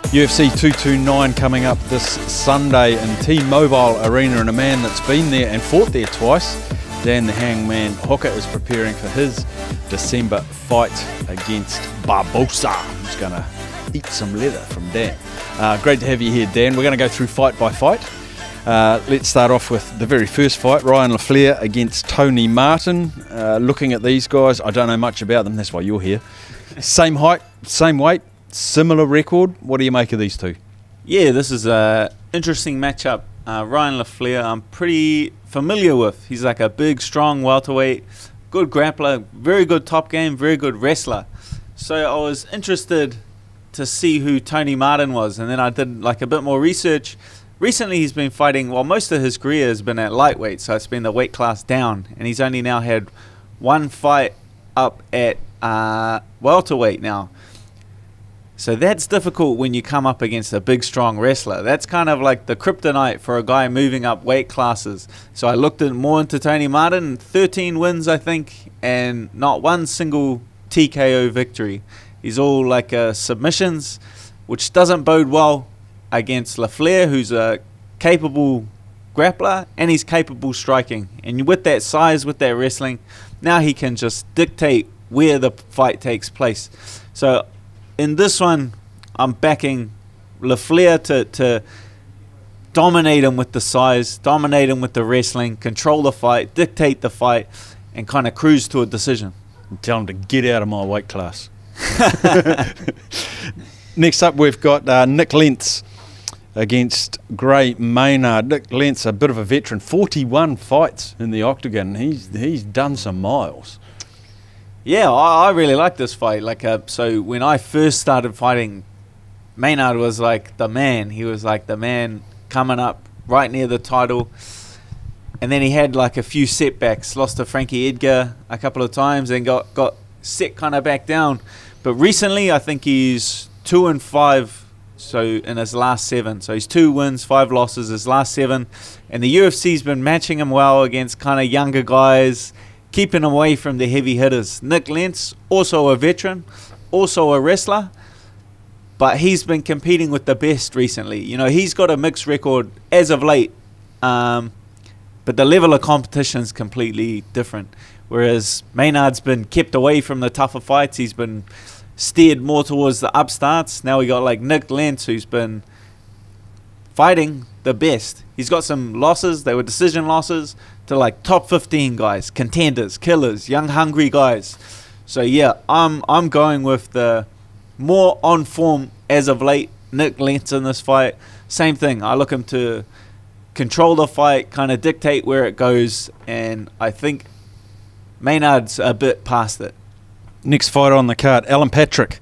UFC 229 coming up this Sunday in T-Mobile Arena, and a man that's been there and fought there twice, Dan the Hangman Hooker, is preparing for his December fight against Barbosa, who's going to eat some leather from Dan. Great to have you here, Dan. We're going to go through fight by fight. Let's start off with the very first fight, Ryan LaFleur against Tony Martin. Looking at these guys, I don't know much about them, that's why you're here. Same height, same weight, similar record. What do you make of these two? Yeah, this is an interesting matchup. Ryan LaFleur, I'm pretty familiar with. He's like a big, strong welterweight, good grappler, very good top game, very good wrestler. So I was interested to see who Tony Martin was, and then I did like a bit more research. Recently he's been fighting, well, most of his career has been at lightweight, so it's been the weight class down, and he's only now had one fight up at welterweight now. So that's difficult when you come up against a big, strong wrestler. That's kind of like the kryptonite for a guy moving up weight classes. So I looked more into Tony Martin, 13 wins, I think, and not one single TKO victory. He's all like submissions, which doesn't bode well against LaFleur, who's a capable grappler, and he's capable striking. And with that size, with that wrestling, now he can just dictate where the fight takes place. So in this one, I'm backing LaFleur to dominate him with the size, dominate him with the wrestling, control the fight, dictate the fight, and kind of cruise to a decision. Tell him to get out of my weight class. Next up, we've got Nick Lentz against Gray Maynard. Nick Lentz, a bit of a veteran, 41 fights in the octagon. He's done some miles. Yeah, I really like this fight. So when I first started fighting, Maynard was like the man. He was like the man coming up right near the title. And then he had like a few setbacks. Lost to Frankie Edgar a couple of times and got set kind of back down. But recently, I think he's 2-5. So in his last 7. So he's 2 wins, 5 losses, his last 7. And the UFC's been matching him well against kind of younger guys, keeping away from the heavy hitters. Nick Lentz, also a veteran, also a wrestler, but he's been competing with the best recently. You know, he's got a mixed record as of late, but the level of competition is completely different. Whereas Maynard's been kept away from the tougher fights. He's been steered more towards the upstarts. Now we got like Nick Lentz, who's been fighting the best. He's got some losses. They were decision losses to like top 15 guys, contenders, killers, young hungry guys. So yeah, I'm going with the more on form as of late Nick Lentz in this fight. Same thing. I look him to control the fight, kind of dictate where it goes, and I think Maynard's a bit past it. Next fighter on the card, Alan Patrick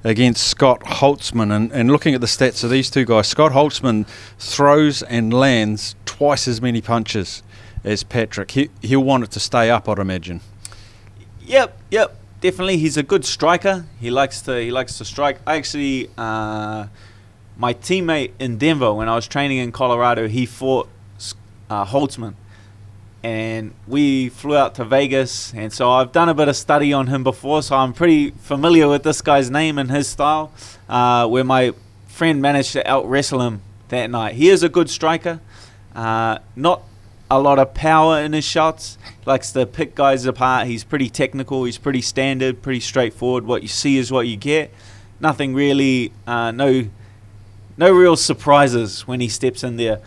against Scott HOLTZMAN. And looking at the stats of these two guys, Scott HOLTZMAN throws and lands twice as many punches as Patrick. He'll want it to stay up, I'd imagine. Yep, definitely. He's a good striker. He likes to strike. I actually, my teammate in Denver, when I was training in Colorado, he fought HOLTZMAN. And we flew out to Vegas, and so I've done a bit of study on him before, so I'm pretty familiar with this guy's name and his style, where my friend managed to out-wrestle him that night. He is a good striker, not a lot of power in his shots. He likes to pick guys apart. He's pretty technical, he's pretty standard, pretty straightforward. What you see is what you get. Nothing really, no real surprises when he steps in there.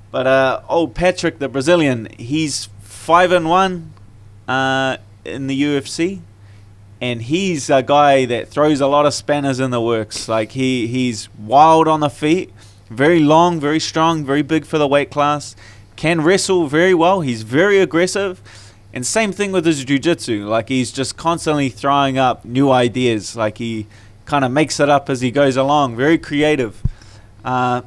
But old Patrick, the Brazilian, he's 5-1 in the UFC, and he's a guy that throws a lot of spanners in the works. Like he's wild on the feet, very long, very strong, very big for the weight class, can wrestle very well. He's very aggressive, and same thing with his jiu-jitsu. Like he's just constantly throwing up new ideas. Like he kind of makes it up as he goes along. Very creative. I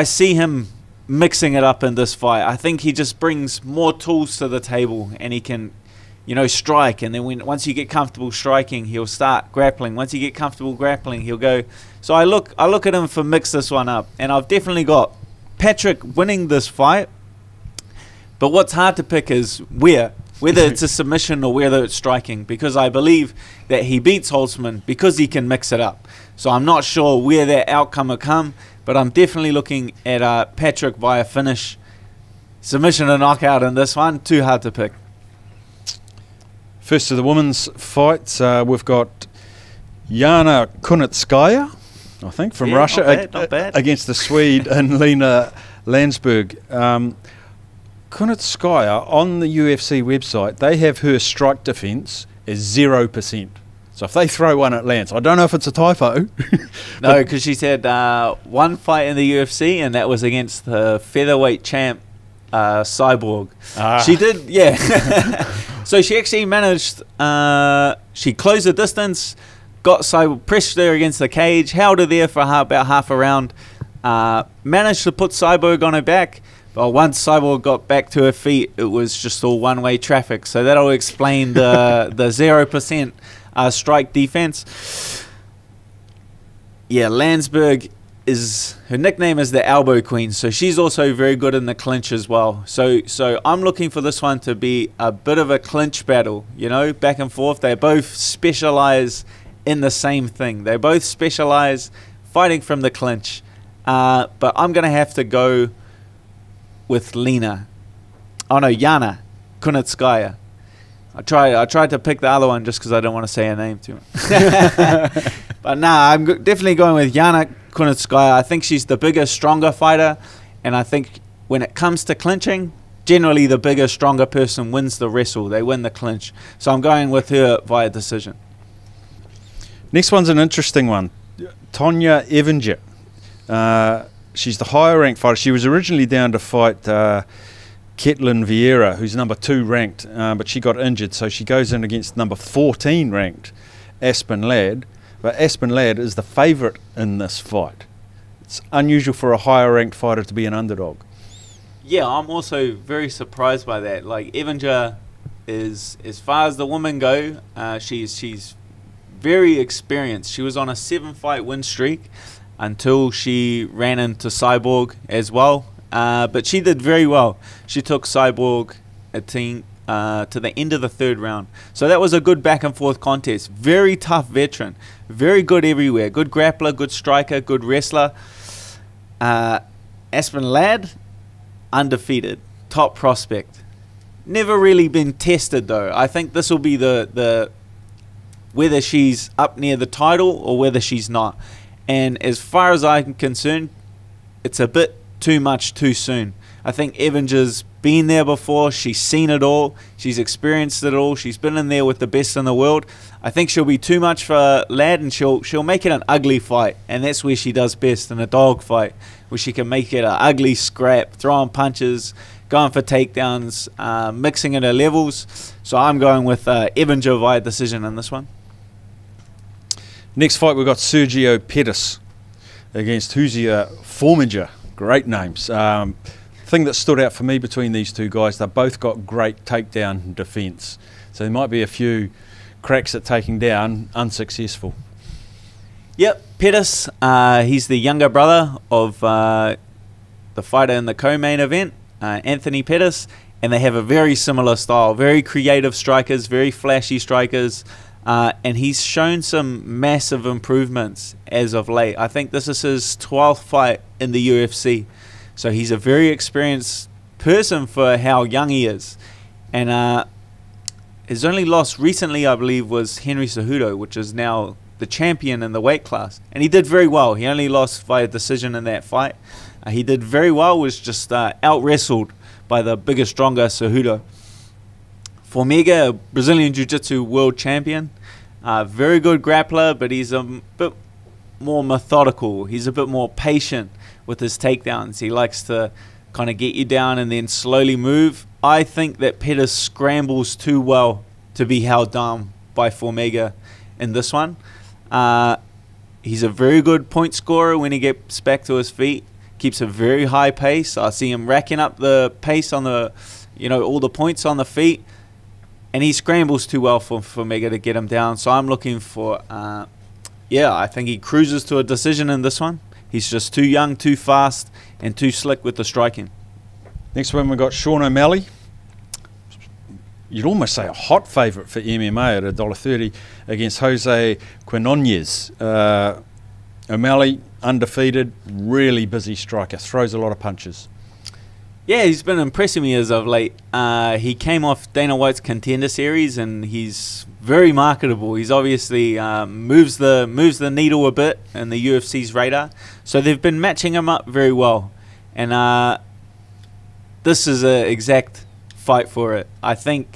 see him mixing it up in this fight. I think he just brings more tools to the table, and he can, you know, strike. And then once you get comfortable striking, he'll start grappling. Once you get comfortable grappling, he'll go. So I look at him for mix this one up, and I've definitely got Patrick winning this fight. But what's hard to pick is where whether it's a submission or whether it's striking, because I believe that he beats HOLTZMAN because he can mix it up. So I'm not sure where that outcome will come, but I'm definitely looking at Patrick via finish, submission and knockout in this one. Too hard to pick. First of the women's fights, we've got Yana Kunitskaya, I think, from Russia, not bad. against the Swede and Lena LANSBERG. Kunitskaya, on the UFC website, they have her strike defense as 0%. So if they throw one at Lance, I don't know if it's a typo. No, because she's had one fight in the UFC, and that was against the featherweight champ, Cyborg. She did, yeah. So she actually managed, she closed the distance, got Cyborg, pressed her against the cage, held her there for about half a round, managed to put Cyborg on her back. But once Cyborg got back to her feet, it was just all one-way traffic. So that'll explain the 0% strike defense. Yeah, LANSBERG her nickname is the Elbow Queen, so she's also very good in the clinch as well. So I'm looking for this one to be a bit of a clinch battle, you know, back and forth. They both specialize in the same thing. They both specialize fighting from the clinch. But I'm going to have to go with Yana Kunitskaya. I tried to pick the other one just because I don't want to say her name too much. But nah, I'm definitely going with Yana Kunitskaya. I think she's the bigger, stronger fighter, and I think when it comes to clinching, generally the bigger, stronger person wins the wrestle. They win the clinch. So I'm going with her via decision. Next one's an interesting one. Tonya Evinger. She's the higher ranked fighter. She was originally down to fight Ketlin Vieira, who's number 2 ranked, but she got injured, so she goes in against number 14 ranked Aspen Ladd. But Aspen Ladd is the favourite in this fight. It's unusual for a higher ranked fighter to be an underdog. Yeah, I'm also very surprised by that. Like, Evinger is, as far as the women go, she's very experienced. She was on a 7-fight win streak until she ran into Cyborg as well. But she did very well. She took Cyborg to the end of the 3rd round. So that was a good back and forth contest. Very tough veteran. Very good everywhere. Good grappler, good striker, good wrestler. Aspen Ladd, undefeated. Top prospect. Never really been tested though. I think this will be the whether she's up near the title or whether she's not. And as far as I'm concerned, it's a bit too much too soon. I think Evinger's been there before. She's seen it all. She's experienced it all. She's been in there with the best in the world. I think she'll be too much for Ladd, and she'll make it an ugly fight. And that's where she does best, in a dog fight, where she can make it an ugly scrap, throwing punches, going for takedowns, mixing at her levels. So I'm going with Evinger via decision in this one. Next fight, we've got Sergio Pettis against FORMIGA. Great names. Thing that stood out for me between these two guys, they've both got great takedown defense. So there might be a few cracks at taking down, unsuccessful. Yep, Pettis, he's the younger brother of the fighter in the co-main event, Anthony Pettis, and they have a very similar style. Very creative strikers, very flashy strikers. And he's shown some massive improvements as of late. I think this is his 12th fight in the UFC. So he's a very experienced person for how young he is. And his only loss recently, I believe, was Henry Cejudo, which is now the champion in the weight class. And he did very well. He only lost via decision in that fight. He did very well, was just out-wrestled by the bigger, stronger Cejudo. FORMIGA, Brazilian Jiu-Jitsu world champion. Very good grappler, but he's a bit more methodical. He's a bit more patient with his takedowns. He likes to kind of get you down and then slowly move. I think that Pettis scrambles too well to be held down by FORMIGA in this one. He's a very good point scorer when he gets back to his feet. Keeps a very high pace. I see him racking up the pace on the, all the points on the feet. And he scrambles too well for FORMIGA to get him down. So I'm looking for, I think he cruises to a decision in this one. He's just too young, too fast, and too slick with the striking. Next one, we've got Sean O'Malley. you'd almost say a hot favourite for MMA at $1.30 against Jose Quinones. O'Malley, undefeated, really busy striker, throws a lot of punches. Yeah, he's been impressing me as of late. He came off Dana White's Contender Series, and he's very marketable. He's obviously moves the needle a bit in the UFC's radar. So they've been matching him up very well, and this is an exact fight for it. I think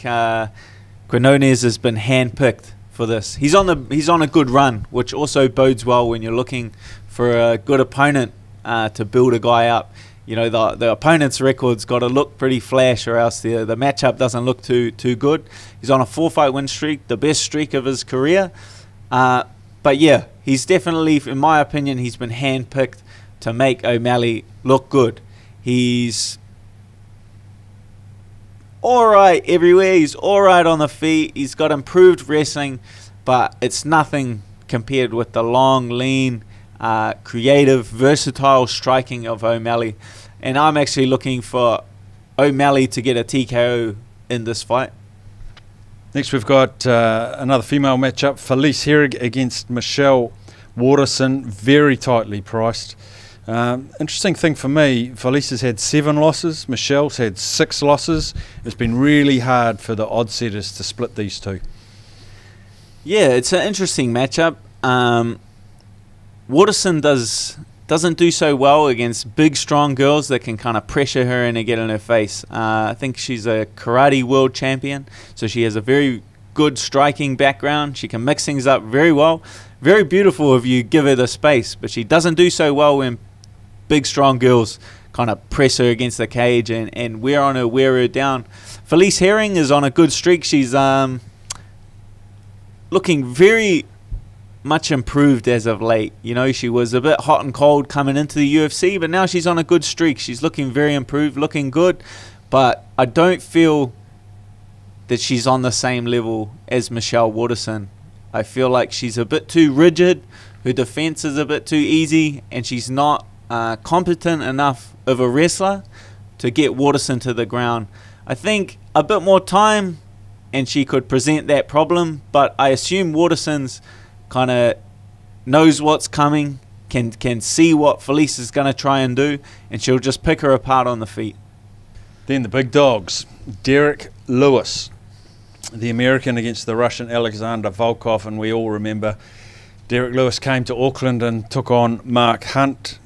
Quinones has been handpicked for this. He's on a good run, which also bodes well when you're looking for a good opponent to build a guy up. You know, the opponent's record's got to look pretty flash, or else the matchup doesn't look too good. He's on a 4-fight win streak, the best streak of his career. But yeah, he's definitely, in my opinion, he's been handpicked to make O'Malley look good. He's alright everywhere. He's alright on the feet. He's got improved wrestling, but it's nothing compared with the long, lean, creative, versatile striking of O'Malley. And I'm actually looking for O'Malley to get a TKO in this fight. Next we've got another female matchup, Felice Herrig against Michelle Waterson, very tightly priced. Interesting thing for me, Felice has had 7 losses, Michelle's had 6 losses. It's been really hard for the odd setters to split these two. Yeah, it's an interesting matchup. Waterson doesn't do so well against big, strong girls that can kind of pressure her and get in her face. I think she's a karate world champion, so she has a very good striking background. She can mix things up very well. Very beautiful if you give her the space, but she doesn't do so well when big, strong girls kind of press her against the cage and wear her down. Felice Herrig is on a good streak. She's looking very much improved as of late. You know, she was a bit hot and cold coming into the UFC, but now she's on a good streak. She's looking very improved, looking good, but I don't feel that she's on the same level as Michelle Waterson. I feel like she's a bit too rigid, her defense is a bit too easy, and she's not competent enough of a wrestler to get Waterson to the ground. I think a bit more time and she could present that problem, but I assume Waterson's kind of knows what's coming, can see what Felice is going to try and do, and she'll just pick her apart on the feet. Then the big dogs, Derek Lewis, the American against the Russian Alexander Volkov, and we all remember Derek Lewis came to Auckland and took on Mark Hunt.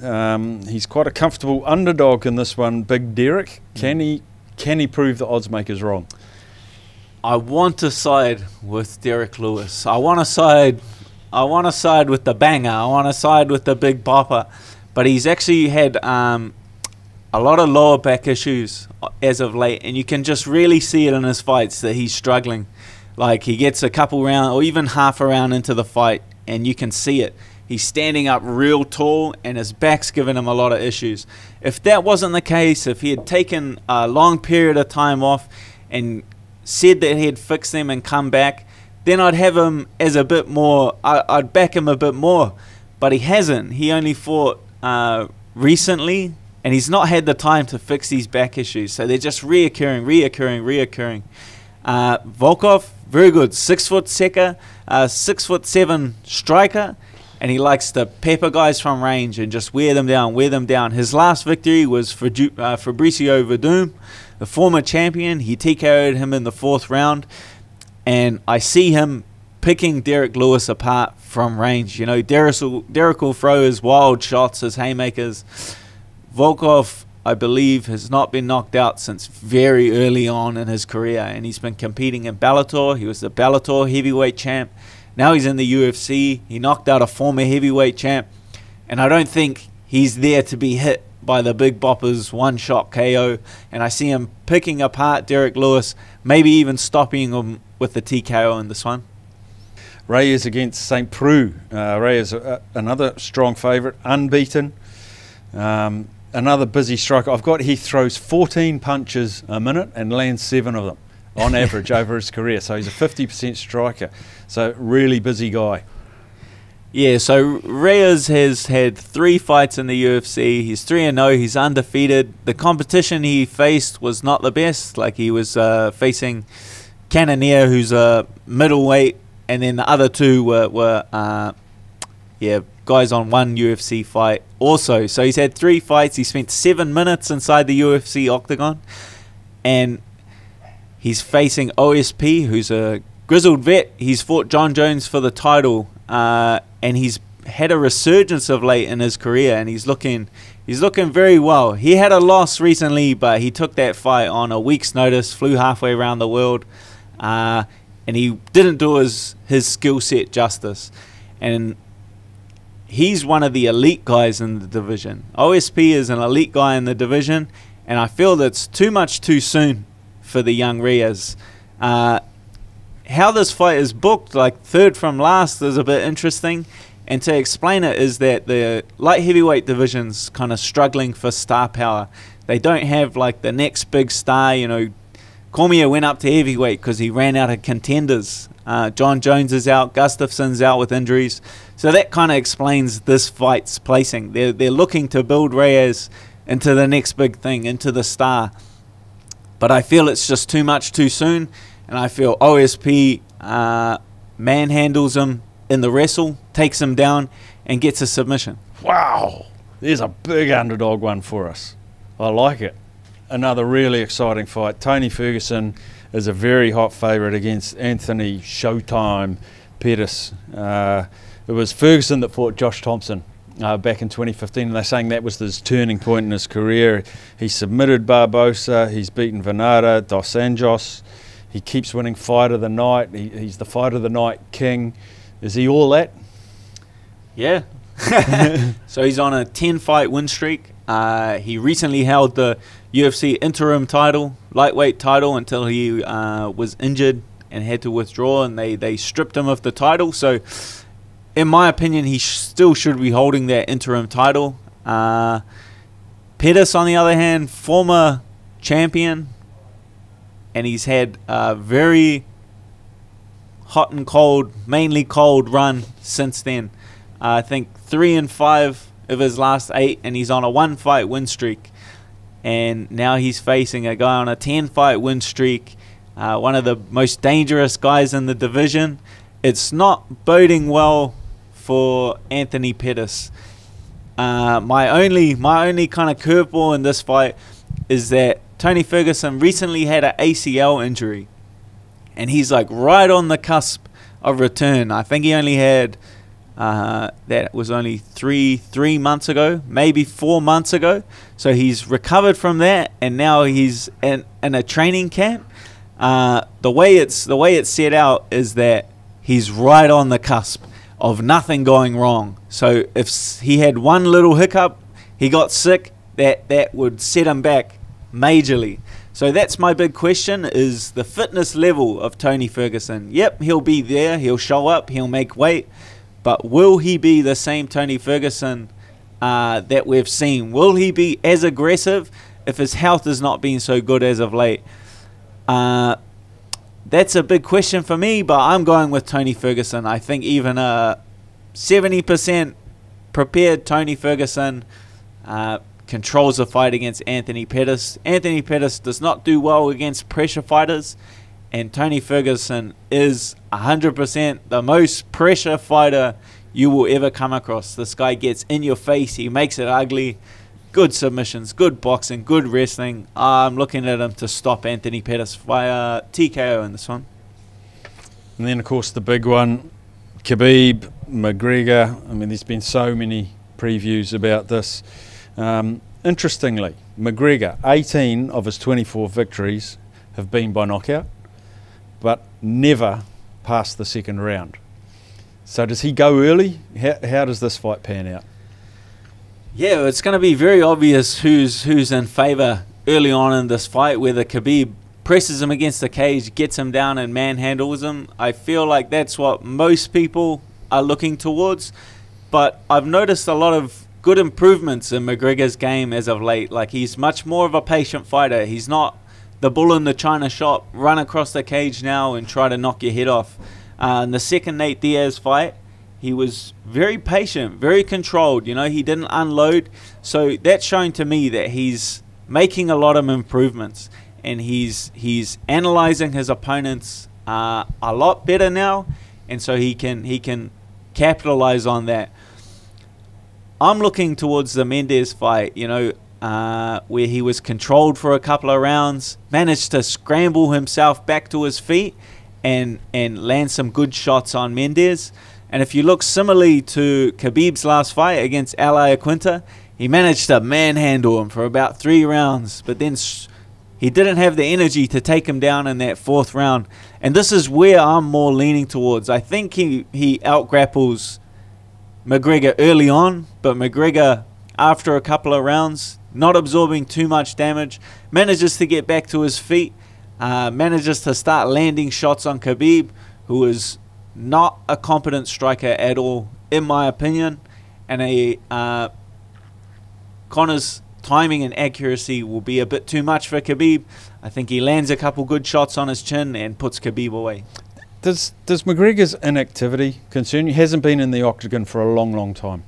He's quite a comfortable underdog in this one. Big Derek, can he prove the odds makers wrong? I want to side with Derek Lewis. I want to side with the banger. I want to side with the big bopper. But he's actually had a lot of lower back issues as of late, and you can just really see it in his fights that he's struggling. Like, he gets a couple round or even half a round into the fight, and you can see it. He's standing up real tall, and his back's giving him a lot of issues. If that wasn't the case, if he had taken a long period of time off and said that he'd fix them and come back, then I'd have him as a bit more, I'd back him a bit more. But he hasn't. He only fought recently, and he's not had the time to fix these back issues. So they're just reoccurring. Volkov, very good. 6-foot seeker, 6'7" striker, and he likes to pepper guys from range and just wear them down. His last victory was for Fabricio Verdum, the former champion. He TKO'd him in the 4th round, and I see him picking Derek Lewis apart from range. You know, Derek will throw his wild shots, his haymakers. Volkov, I believe, has not been knocked out since very early on in his career, and he's been competing in Bellator. He was the Bellator heavyweight champ. Now he's in the UFC. He knocked out a former heavyweight champ, and I don't think he's there to be hit by the big boppers one-shot KO, and I see him picking apart Derek Lewis, maybe even stopping him with the TKO in this one. Reyes against St. Preux. Reyes, another strong favourite, unbeaten. Another busy striker. He throws 14 punches a minute and lands 7 of them on average over his career. So he's a 50% striker. So really busy guy. Yeah, so Reyes has had 3 fights in the UFC. He's 3-0. He's undefeated. The competition he faced was not the best. Like, he was facing Cannoneer, who's a middleweight, and then the other two were guys on one UFC fight also. So he's had 3 fights. He spent 7 minutes inside the UFC octagon, and he's facing OSP, who's a grizzled vet. He's fought John Jones for the title, and he's had a resurgence of late in his career, and he's looking very well. He had a loss recently, but he took that fight on a week's notice, flew halfway around the world, and he didn't do his skill set justice. And he's one of the elite guys in the division. OSP is an elite guy in the division, and I feel that's too soon for the young Reyes. How this fight is booked, like third from last, is a bit interesting. And to explain it is that the light heavyweight division's kind of struggling for star power. They don't have like the next big star. You know, Cormier went up to heavyweight because he ran out of contenders. John Jones is out, Gustafson's out with injuries. So that kind of explains this fight's placing. They're looking to build Reyes into the next big thing, into the star. But I feel it's just too soon. And I feel OSP manhandles him in the wrestle, takes him down, and gets a submission. Wow, there's a big underdog one for us. I like it. Another really exciting fight. Tony Ferguson is a very hot favourite against Anthony Showtime Pettis. It was Ferguson that fought Josh Thompson back in 2015, and they're saying that was his turning point in his career. He submitted Barbosa, he's beaten Venata, Dos Anjos. He keeps winning Fight of the Night. He's the Fight of the Night king. Is he all that? Yeah. So he's on a 10-fight win streak. He recently held the UFC interim title, lightweight title, until he was injured and had to withdraw, and they stripped him of the title. So in my opinion, he still should be holding that interim title. Pettis, on the other hand, former champion, and he's had a very hot and cold, mainly cold run since then. I think 3 and 5 of his last 8, and he's on a 1-fight win streak. And now he's facing a guy on a 10-fight win streak, one of the most dangerous guys in the division. It's not boding well for Anthony Pettis. My only kind of curveball in this fight is that Tony Ferguson recently had an ACL injury, and he's like right on the cusp of return. I think he only had that was only three months ago, maybe 4 months ago. So he's recovered from that, and now he's in a training camp. The way it's set out is that he's right on the cusp of nothing going wrong. So if he had one little hiccup, he got sick, that would set him back majorly. So that's my big question, is the fitness level of Tony Ferguson. Yep, he'll be there, he'll show up, he'll make weight, but will he be the same Tony Ferguson that we've seen? Will he be as aggressive if his health has not been so good as of late? That's a big question for me, but I'm going with Tony Ferguson. I think even a 70% prepared Tony Ferguson controls the fight against Anthony Pettis. Anthony Pettis does not do well against pressure fighters, and Tony Ferguson is 100% the most pressure fighter you will ever come across. This guy gets in your face, he makes it ugly. Good submissions, good boxing, good wrestling. I'm looking at him to stop Anthony Pettis via TKO in this one. And then, of course, the big one, Khabib, McGregor. I mean, there's been so many previews about this. Interestingly, McGregor, 18 of his 24 victories have been by knockout, but never past the second round. So does he go early? How does this fight pan out? Yeah, it's going to be very obvious who's in favour early on in this fight, whether Khabib presses him against the cage, gets him down and manhandles him. I feel like that's what most people are looking towards, but I've noticed a lot of good improvements in McGregor's game as of late. Like, he's much more of a patient fighter. He's not the bull in the china shop, run across the cage now and try to knock your head off. In the second Nate Diaz fight, he was very patient, very controlled. You know, he didn't unload. So that's showing to me that he's making a lot of improvements, and he's analyzing his opponents a lot better now, and so he can capitalize on that. I'm looking towards the Mendes fight, you know, where he was controlled for a couple of rounds, managed to scramble himself back to his feet and land some good shots on Mendes. And if you look similarly to Khabib's last fight against Al Iaquinta, he managed to manhandle him for about 3 rounds, but then he didn't have the energy to take him down in that 4th round. And this is where I'm more leaning towards. I think he out-grapples McGregor early on, but McGregor, after a couple of rounds, not absorbing too much damage, manages to get back to his feet, manages to start landing shots on Khabib, who is not a competent striker at all, in my opinion. And Conor's timing and accuracy will be a bit too much for Khabib. I think he lands a couple good shots on his chin and puts Khabib away. Does McGregor's inactivity concern you? He hasn't been in the octagon for a long, long time.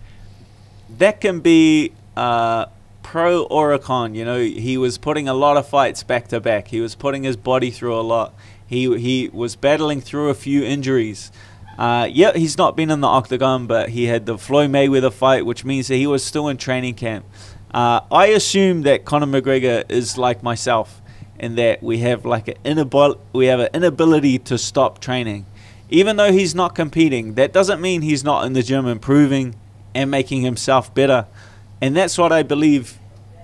That can be pro or a con. You know, he was putting a lot of fights back to back. He was putting his body through a lot. He was battling through a few injuries. Yeah, he's not been in the octagon, but he had the Floyd Mayweather fight, which means that he was still in training camp. I assume that Conor McGregor is like myself, in that we have like an inability to stop training. Even though he's not competing, that doesn't mean he's not in the gym improving and making himself better. And that's what I believe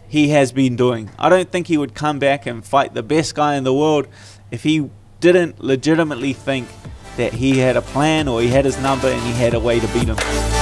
he has been doing. I don't think he would come back and fight the best guy in the world if he didn't legitimately think that he had a plan or he had his number and he had a way to beat him.